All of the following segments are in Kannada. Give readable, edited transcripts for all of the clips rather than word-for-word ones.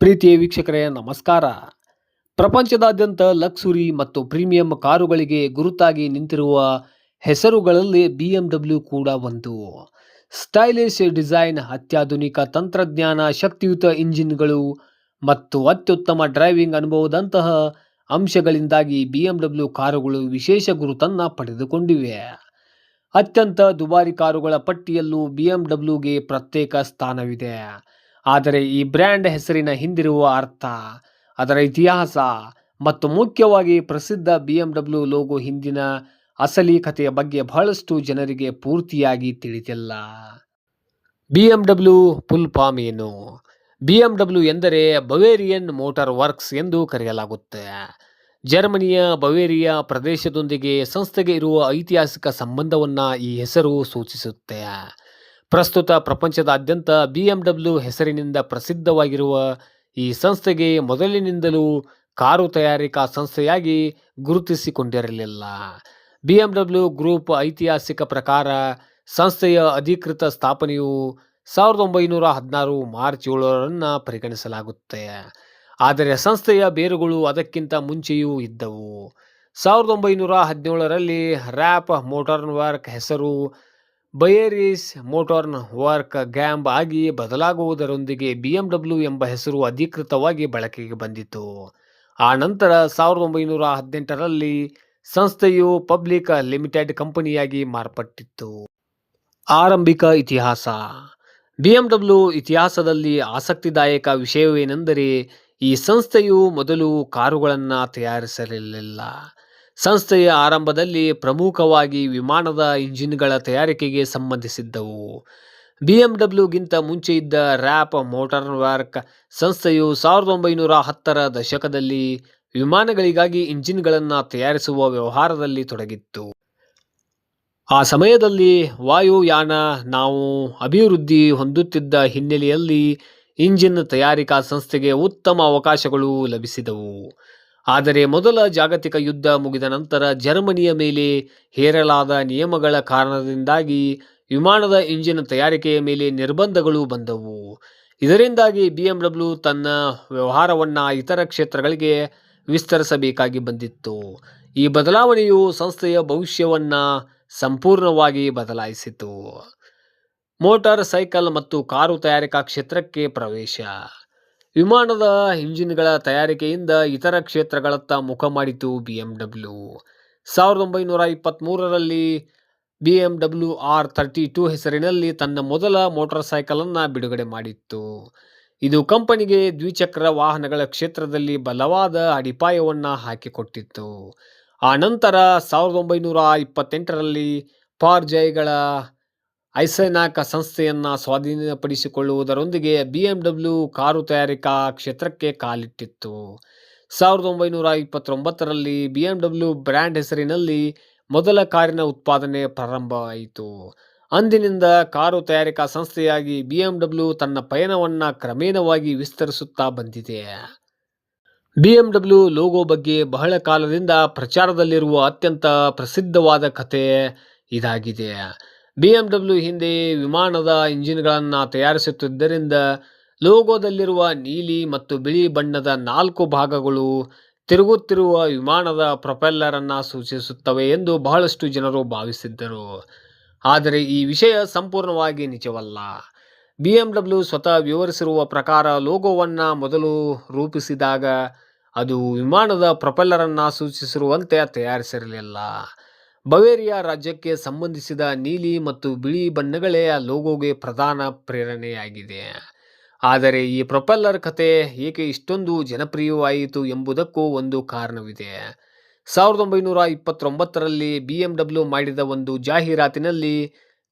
ಪ್ರೀತಿಯ ವೀಕ್ಷಕರೇ ನಮಸ್ಕಾರ. ಪ್ರಪಂಚದಾದ್ಯಂತ ಲಕ್ಸುರಿ ಮತ್ತು ಪ್ರೀಮಿಯಂ ಕಾರುಗಳಿಗೆ ಗುರುತಾಗಿ ನಿಂತಿರುವ ಹೆಸರುಗಳಲ್ಲಿ BMW ಕೂಡ ಒಂದು. ಸ್ಟೈಲಿಶ್ ಡಿಸೈನ್, ಅತ್ಯಾಧುನಿಕ ತಂತ್ರಜ್ಞಾನ, ಶಕ್ತಿಯುತ ಇಂಜಿನ್ಗಳು ಮತ್ತು ಅತ್ಯುತ್ತಮ ಡ್ರೈವಿಂಗ್ ಅನುಭವದಂತಹ ಅಂಶಗಳಿಂದಾಗಿ BMW ಕಾರುಗಳು ವಿಶೇಷ ಗುರುತನ್ನು ಪಡೆದುಕೊಂಡಿವೆ. ಅತ್ಯಂತ ದುಬಾರಿ ಕಾರುಗಳ ಪಟ್ಟಿಯಲ್ಲೂ BMWಗೆ ಪ್ರತ್ಯೇಕ ಸ್ಥಾನವಿದೆ. ಆದರೆ ಈ ಬ್ರ್ಯಾಂಡ್ ಹೆಸರಿನ ಹಿಂದಿರುವ ಅರ್ಥ, ಅದರ ಇತಿಹಾಸ ಮತ್ತು ಮುಖ್ಯವಾಗಿ ಪ್ರಸಿದ್ಧ BMW ಲೋಗೋ ಹಿಂದಿನ ಅಸಲಿ ಕಥೆಯ ಬಗ್ಗೆ ಬಹಳಷ್ಟು ಜನರಿಗೆ ಪೂರ್ತಿಯಾಗಿ ತಿಳಿದಿಲ್ಲ. BMW ಫುಲ್ ಫಾರ್ಮ್ ಏನು? BMW ಎಂದರೆ ಬವೇರಿಯನ್ ಮೋಟಾರ್ ವರ್ಕ್ಸ್ ಎಂದು ಕರೆಯಲಾಗುತ್ತೆ. ಜರ್ಮನಿಯ ಬವೇರಿಯಾ ಪ್ರದೇಶದೊಂದಿಗೆ ಸಂಸ್ಥೆಗೆ ಇರುವ ಐತಿಹಾಸಿಕ ಸಂಬಂಧವನ್ನು ಈ ಹೆಸರು ಸೂಚಿಸುತ್ತೆ. ಪ್ರಸ್ತುತ ಪ್ರಪಂಚದಾದ್ಯಂತ BMW ಹೆಸರಿನಿಂದ ಪ್ರಸಿದ್ಧವಾಗಿರುವ ಈ ಸಂಸ್ಥೆಗೆ ಮೊದಲಿನಿಂದಲೂ ಕಾರು ತಯಾರಿಕಾ ಸಂಸ್ಥೆಯಾಗಿ ಗುರುತಿಸಿಕೊಂಡಿರಲಿಲ್ಲ. BMW ಗ್ರೂಪ್ ಐತಿಹಾಸಿಕ ಪ್ರಕಾರ ಸಂಸ್ಥೆಯ ಅಧಿಕೃತ ಸ್ಥಾಪನೆಯು 1916 ಮಾರ್ಚ್ 7 ಪರಿಗಣಿಸಲಾಗುತ್ತೆ. ಆದರೆ ಸಂಸ್ಥೆಯ ಬೇರುಗಳು ಅದಕ್ಕಿಂತ ಮುಂಚೆಯೂ ಇದ್ದವು. 1917ರಲ್ಲಿ ರ್ಯಾಪ್ ಮೋಟಾರ್ ವರ್ಕ್ ಹೆಸರು ಬಯೇರಿಸ್ ಮೋಟಾರ್ ವರ್ಕ್ ಗ್ಯಾಂಬ್ ಆಗಿ ಬದಲಾಗುವುದರೊಂದಿಗೆ BMW ಎಂಬ ಹೆಸರು ಅಧಿಕೃತವಾಗಿ ಬಳಕೆಗೆ ಬಂದಿತು. ಆ ನಂತರ 1918ರಲ್ಲಿ ಸಂಸ್ಥೆಯು ಪಬ್ಲಿಕ್ ಲಿಮಿಟೆಡ್ ಕಂಪನಿಯಾಗಿ ಮಾರ್ಪಟ್ಟಿತು. ಆರಂಭಿಕ ಇತಿಹಾಸ. BMW ಇತಿಹಾಸದಲ್ಲಿ ಆಸಕ್ತಿದಾಯಕ ವಿಷಯವೇನೆಂದರೆ ಈ ಸಂಸ್ಥೆಯು ಮೊದಲು ಕಾರುಗಳನ್ನು ತಯಾರಿಸಲಿಲ್ಲ. ಸಂಸ್ಥೆಯ ಆರಂಭದಲ್ಲಿ ಪ್ರಮುಖವಾಗಿ ವಿಮಾನದ ಇಂಜಿನ್ಗಳ ತಯಾರಿಕೆಗೆ ಸಂಬಂಧಿಸಿದ್ದವು. BMWಗಿಂತ ಮುಂಚೆ ಇದ್ದ ರ್ಯಾಪ್ ಮೋಟಾರ್ ವರ್ಕ್ ಸಂಸ್ಥೆಯು 1910ರ ದಶಕದಲ್ಲಿ ವಿಮಾನಗಳಿಗಾಗಿ ಇಂಜಿನ್ಗಳನ್ನು ತಯಾರಿಸುವ ವ್ಯವಹಾರದಲ್ಲಿ ತೊಡಗಿತ್ತು. ಆ ಸಮಯದಲ್ಲಿ ವಾಯುಯಾನ ನಾವು ಅಭಿವೃದ್ಧಿ ಹೊಂದುತ್ತಿದ್ದ ಹಿನ್ನೆಲೆಯಲ್ಲಿ ಇಂಜಿನ್ ತಯಾರಿಕಾ ಸಂಸ್ಥೆಗೆ ಉತ್ತಮ ಅವಕಾಶಗಳು ಲಭಿಸಿದವು. ಆದರೆ ಮೊದಲ ಜಾಗತಿಕ ಯುದ್ಧ ಮುಗಿದ ನಂತರ ಜರ್ಮನಿಯ ಮೇಲೆ ಹೇರಲಾದ ನಿಯಮಗಳ ಕಾರಣದಿಂದಾಗಿ ವಿಮಾನದ ಇಂಜಿನ್ ತಯಾರಿಕೆಯ ಮೇಲೆ ನಿರ್ಬಂಧಗಳು ಬಂದವು. ಇದರಿಂದಾಗಿ BMW ತನ್ನ ವ್ಯವಹಾರವನ್ನು ಇತರ ಕ್ಷೇತ್ರಗಳಿಗೆ ವಿಸ್ತರಿಸಬೇಕಾಗಿ ಬಂದಿತ್ತು. ಈ ಬದಲಾವಣೆಯು ಸಂಸ್ಥೆಯ ಭವಿಷ್ಯವನ್ನು ಸಂಪೂರ್ಣವಾಗಿ ಬದಲಾಯಿಸಿತು. ಮೋಟಾರ್ ಸೈಕಲ್ ಮತ್ತು ಕಾರು ತಯಾರಿಕಾ ಕ್ಷೇತ್ರಕ್ಕೆ ಪ್ರವೇಶ. ವಿಮಾನದ ಇಂಜಿನ್ಗಳ ತಯಾರಿಕೆಯಿಂದ ಇತರ ಕ್ಷೇತ್ರಗಳತ್ತ ಮುಖ ಮಾಡಿತು BMW. 1923ರಲ್ಲಿ BMW R32 ಹೆಸರಿನಲ್ಲಿ ತನ್ನ ಮೊದಲ ಮೋಟಾರ್ ಸೈಕಲ್ ಅನ್ನು ಬಿಡುಗಡೆ ಮಾಡಿತ್ತು. ಇದು ಕಂಪನಿಗೆ ದ್ವಿಚಕ್ರ ವಾಹನಗಳ ಕ್ಷೇತ್ರದಲ್ಲಿ ಬಲವಾದ ಅಡಿಪಾಯವನ್ನು ಹಾಕಿಕೊಟ್ಟಿತ್ತು. ಆ ನಂತರ 1928ರಲ್ಲಿ ಪಾರ್ಜೈಗಳ ಐಸೆನಾಕ್ ಸಂಸ್ಥೆಯನ್ನು ಸ್ವಾಧೀನಪಡಿಸಿಕೊಳ್ಳುವುದರೊಂದಿಗೆ BMW ಕಾರು ತಯಾರಿಕಾ ಕ್ಷೇತ್ರಕ್ಕೆ ಕಾಲಿಟ್ಟಿತ್ತು. 1929ರಲ್ಲಿ BMW ಬ್ರ್ಯಾಂಡ್ ಹೆಸರಿನಲ್ಲಿ ಮೊದಲ ಕಾರಿನ ಉತ್ಪಾದನೆ ಪ್ರಾರಂಭವಾಯಿತು. ಅಂದಿನಿಂದ ಕಾರು ತಯಾರಿಕಾ ಸಂಸ್ಥೆಯಾಗಿ BMW ತನ್ನ ಪಯಣವನ್ನು ಕ್ರಮೇಣವಾಗಿ ವಿಸ್ತರಿಸುತ್ತಾ ಬಂದಿದೆ. BMW ಲೋಗೋ ಬಗ್ಗೆ ಬಹಳ ಕಾಲದಿಂದ ಪ್ರಚಾರದಲ್ಲಿರುವ ಅತ್ಯಂತ ಪ್ರಸಿದ್ಧವಾದ ಕಥೆ ಇದಾಗಿದೆ. BMW ಹಿಂದೆ ವಿಮಾನದ ಇಂಜಿನ್ಗಳನ್ನು ತಯಾರಿಸುತ್ತಿದ್ದರಿಂದ ಲೋಗೋದಲ್ಲಿರುವ ನೀಲಿ ಮತ್ತು ಬಿಳಿ ಬಣ್ಣದ 4 ಭಾಗಗಳು ತಿರುಗುತ್ತಿರುವ ವಿಮಾನದ ಪ್ರೊಪೆಲ್ಲರ್ ಅನ್ನು ಸೂಚಿಸುತ್ತವೆ ಎಂದು ಬಹಳಷ್ಟು ಜನರು ಭಾವಿಸಿದ್ದರು. ಆದರೆ ಈ ವಿಷಯ ಸಂಪೂರ್ಣವಾಗಿ ನಿಜವಲ್ಲ. BMW ಸ್ವತಃ ವಿವರಿಸಿರುವ ಪ್ರಕಾರ ಲೋಗೋವನ್ನು ಮೊದಲು ರೂಪಿಸಿದಾಗ ಅದು ವಿಮಾನದ ಪ್ರೊಪೆಲ್ಲರ್ ಅನ್ನು ಸೂಚಿಸಿರುವಂತೆ ತಯಾರಿಸಿರಲಿಲ್ಲ. ಬವೇರಿಯಾ ರಾಜ್ಯಕ್ಕೆ ಸಂಬಂಧಿಸಿದ ನೀಲಿ ಮತ್ತು ಬಿಳಿ ಬಣ್ಣಗಳೇ ಆ ಲೋಗೋಗೆ ಪ್ರಧಾನ ಪ್ರೇರಣೆಯಾಗಿದೆ. ಆದರೆ ಈ ಪ್ರೊಪೆಲ್ಲರ್ ಕಥೆ ಏಕೆ ಇಷ್ಟೊಂದು ಜನಪ್ರಿಯವಾಯಿತು ಎಂಬುದಕ್ಕೂ ಒಂದು ಕಾರಣವಿದೆ. 1929ರಲ್ಲಿ BMW ಮಾಡಿದ ಒಂದು ಜಾಹೀರಾತಿನಲ್ಲಿ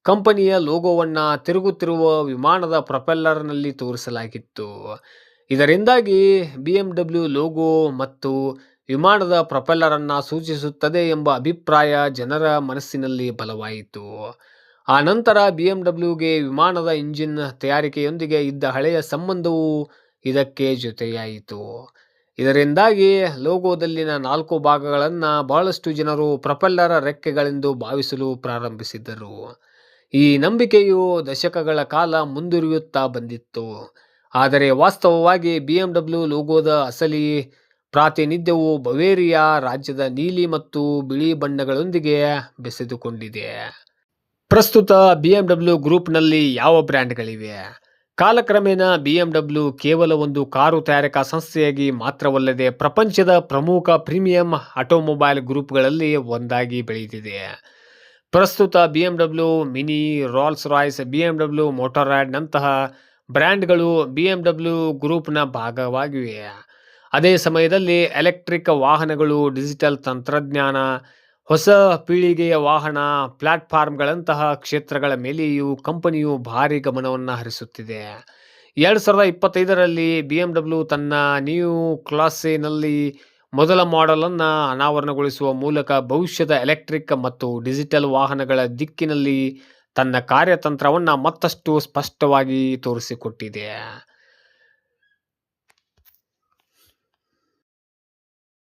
ಕಂಪನಿಯ ಲೋಗೋವನ್ನು ತಿರುಗುತ್ತಿರುವ ವಿಮಾನದ ಪ್ರೊಪೆಲ್ಲರ್ನಲ್ಲಿ ತೋರಿಸಲಾಗಿತ್ತು. ಇದರಿಂದಾಗಿ BMW ಲೋಗೋ ಮತ್ತು ವಿಮಾನದ ಪ್ರೊಪೆಲ್ಲರ್ ಅನ್ನು ಸೂಚಿಸುತ್ತದೆ ಎಂಬ ಅಭಿಪ್ರಾಯ ಜನರ ಮನಸ್ಸಿನಲ್ಲಿ ಬಲವಾಯಿತು. ಆ ನಂತರ BMWಗೆ ವಿಮಾನದ ಇಂಜಿನ್ ತಯಾರಿಕೆಯೊಂದಿಗೆ ಇದ್ದ ಹಳೆಯ ಸಂಬಂಧವು ಇದಕ್ಕೆ ಜೊತೆಯಾಯಿತು. ಇದರಿಂದಾಗಿ ಲೋಗೋದಲ್ಲಿನ 4 ಭಾಗಗಳನ್ನು ಬಹಳಷ್ಟು ಜನರು ಪ್ರೊಪೆಲ್ಲರ್ ರೆಕ್ಕೆಗಳೆಂದು ಭಾವಿಸಲು ಪ್ರಾರಂಭಿಸಿದರು. ಈ ನಂಬಿಕೆಯು ದಶಕಗಳ ಕಾಲ ಮುಂದುವರಿಯುತ್ತಾ ಬಂದಿತ್ತು. ಆದರೆ ವಾಸ್ತವವಾಗಿ BMW ಲೋಗೋದ ಅಸಲಿ ಪ್ರಾತಿನಿಧ್ಯವು ಬವೇರಿಯಾ ರಾಜ್ಯದ ನೀಲಿ ಮತ್ತು ಬಿಳಿ ಬಣ್ಣಗಳೊಂದಿಗೆ ಬೆಸೆದುಕೊಂಡಿದೆ. ಪ್ರಸ್ತುತ BMW ಗ್ರೂಪ್ನಲ್ಲಿ ಯಾವ ಬ್ರ್ಯಾಂಡ್ಗಳಿವೆ? ಕಾಲಕ್ರಮೇಣ BMW ಕೇವಲ ಒಂದು ಕಾರು ತಯಾರಿಕಾ ಸಂಸ್ಥೆಯಾಗಿ ಮಾತ್ರವಲ್ಲದೆ ಪ್ರಪಂಚದ ಪ್ರಮುಖ ಪ್ರೀಮಿಯಂ ಆಟೋಮೊಬೈಲ್ ಗ್ರೂಪ್ಗಳಲ್ಲಿ ಒಂದಾಗಿ ಬೆಳೆದಿದೆ. ಪ್ರಸ್ತುತ BMW Mini, Rolls Royce, BMW Motorrad ನಂತಹ ಬ್ರ್ಯಾಂಡ್ಗಳು BMW ಗ್ರೂಪ್ನ ಭಾಗವಾಗಿವೆ. ಅದೇ ಸಮಯದಲ್ಲಿ ಎಲೆಕ್ಟ್ರಿಕ್ ವಾಹನಗಳು, ಡಿಜಿಟಲ್ ತಂತ್ರಜ್ಞಾನ, ಹೊಸ ಪೀಳಿಗೆಯ ವಾಹನ ಪ್ಲಾಟ್ಫಾರ್ಮ್ಗಳಂತಹ ಕ್ಷೇತ್ರಗಳ ಮೇಲೆಯೂ ಕಂಪನಿಯು ಭಾರಿ ಗಮನವನ್ನು ಹರಿಸುತ್ತಿದೆ. 2025ರಲ್ಲಿ BMW ತನ್ನ ನ್ಯೂ ಕ್ಲಾಸ್ನಲ್ಲಿ ಮೊದಲ ಮಾಡೆಲ್ ಅನ್ನು ಅನಾವರಣಗೊಳಿಸುವ ಮೂಲಕ ಭವಿಷ್ಯದ ಎಲೆಕ್ಟ್ರಿಕ್ ಮತ್ತು ಡಿಜಿಟಲ್ ವಾಹನಗಳ ದಿಕ್ಕಿನಲ್ಲಿ ತನ್ನ ಕಾರ್ಯತಂತ್ರವನ್ನು ಮತ್ತಷ್ಟು ಸ್ಪಷ್ಟವಾಗಿ ತೋರಿಸಿಕೊಟ್ಟಿದೆ.